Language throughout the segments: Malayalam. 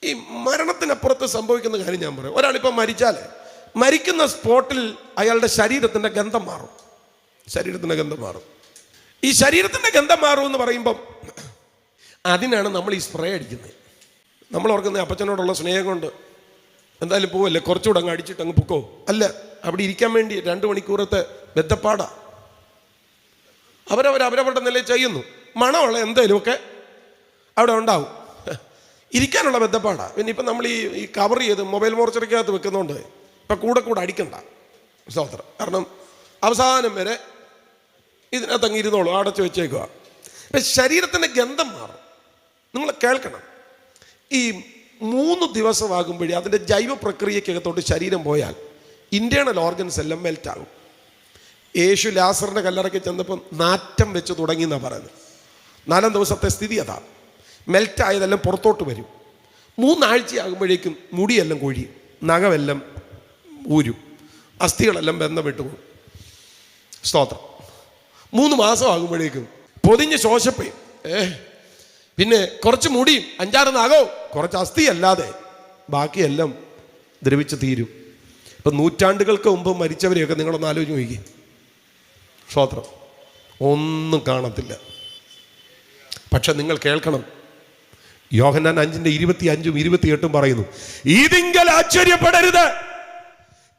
ഈ മരണത്തിനപ്പുറത്ത് സംഭവിക്കുന്ന കാര്യം ഞാൻ പറയാം. ഒരാളിപ്പോൾ മരിച്ചാൽ മരിക്കുന്ന സ്പോട്ടിൽ അയാളുടെ ശരീരത്തിൻ്റെ ഗന്ധം മാറും. ശരീരത്തിൻ്റെ ഗന്ധം മാറും. ഈ ശരീരത്തിൻ്റെ ഗന്ധം മാറും എന്ന് പറയുമ്പം അതിനാണ് നമ്മൾ ഈ സ്പ്രേ അടിക്കുന്നത്. നമ്മൾ ഓർക്കുന്നത് അപ്പച്ചനോടുള്ള സ്നേഹം കൊണ്ട് എന്തായാലും പോവല്ലേ, കുറച്ചുകൂടെ അങ്ങ് അടിച്ചിട്ട് അങ്ങ് പൊക്കോ. അല്ല, അവിടെ ഇരിക്കാൻ വേണ്ടി 2 മണിക്കൂറത്തെ ബദ്ധപ്പാടാ. അവരവരുടെ നിലയിൽ ചെയ്യുന്നു. മണമുള്ള എന്തെങ്കിലുമൊക്കെ അവിടെ ഉണ്ടാവും. ഇരിക്കാനുള്ള ബദ്ധപ്പാടാ. പിന്നെ ഇപ്പം നമ്മൾ ഈ കവർ ചെയ്ത് മൊബൈൽ മോർച്ചറിക്കകത്ത് വെക്കുന്നതുകൊണ്ട് ഇപ്പം കൂടെ അടിക്കണ്ട സ്തോത്രം. കാരണം അവസാനം വരെ ഇതിനകത്ത് അങ്ങ് ഇരുന്നോളൂ, അടച്ചു വെച്ചേക്കുക. ഇപ്പം ശരീരത്തിൻ്റെ ഗന്ധം മാറും. നിങ്ങൾ കേൾക്കണം, ഈ 3 ദിവസമാകുമ്പോഴേ അതിൻ്റെ ജൈവ പ്രക്രിയക്കകത്തോട്ട് ശരീരം പോയാൽ ഇൻറ്റേർണൽ ഓർഗൻസ് എല്ലാം മെൽറ്റാകും. യേശു ലാസറിൻ്റെ കല്ലറയ്ക്ക് ചെന്നപ്പം നാറ്റം വെച്ച് തുടങ്ങി എന്നാണ് പറയുന്നത്. 4 ദിവസത്തെ സ്ഥിതി അതാണ്. മെൽറ്റായതെല്ലാം പുറത്തോട്ട് വരും. 3 ആഴ്ചയാകുമ്പോഴേക്കും മുടിയെല്ലാം കൊഴിയും, നഖമെല്ലാം ഊരും, അസ്ഥികളെല്ലാം ബന്ധം വിട്ടുപോകും. സ്തോത്രം. 3 മാസം ആകുമ്പോഴേക്കും പൊതിഞ്ഞ് ശോശപ്പയും പിന്നെ കുറച്ച് മുടിയും 5-6 നഖവും കുറച്ച് അസ്ഥി അല്ലാതെ ബാക്കിയെല്ലാം ദ്രവിച്ച് തീരും. ഇപ്പം നൂറ്റാണ്ടുകൾക്ക് മുമ്പ് മരിച്ചവരെയൊക്കെ നിങ്ങളൊന്ന് ആലോചിച്ച് നോക്കി. സ്തോത്രം. ഒന്നും കാണത്തില്ല. പക്ഷെ നിങ്ങൾ കേൾക്കണം, യോഹന്നാൻ 5:25 28 പറയുന്നു, ഇതിങ്കൽ ആശ്ചര്യപ്പെടരുത്,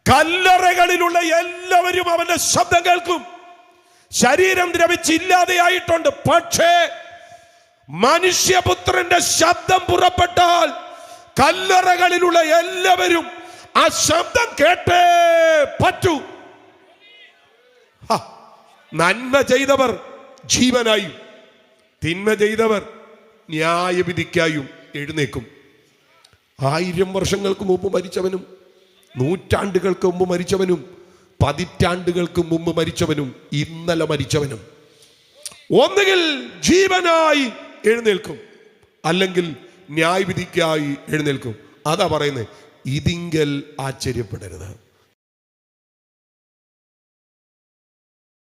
കല്ലറകളിലുള്ള എല്ലാവരും അവന്റെ ശബ്ദം കേൾക്കും. ശരീരം ദ്രവിച്ചില്ലാതെയായിട്ടുണ്ട്, പക്ഷേ മനുഷ്യപുത്രന്റെ ശബ്ദം പുറപ്പെട്ടാൽ കല്ലറകളിലുള്ള എല്ലാവരും ആ ശബ്ദം കേട്ടേ പറ്റൂ. നന്മ ചെയ്തവർ ജീവനായും തിന്മ ചെയ്തവർ ന്യായവിധിക്കായും എഴുന്നേക്കും. 1000 വർഷങ്ങൾക്ക് മുമ്പ് മരിച്ചവനും 100 ആണ്ടുകൾക്ക് മുമ്പ് മരിച്ചവനും 10 ആണ്ടുകൾക്ക് മുമ്പ് മരിച്ചവനും ഇന്നലെ മരിച്ചവനും ഒന്നുകിൽ ജീവനായി എഴുന്നേൽക്കും, അല്ലെങ്കിൽ ന്യായവിധിക്കായി എഴുന്നേൽക്കും. അതാ പറയുന്നത്, ഇതിങ്കൽ ആശ്ചര്യപ്പെടരുത്.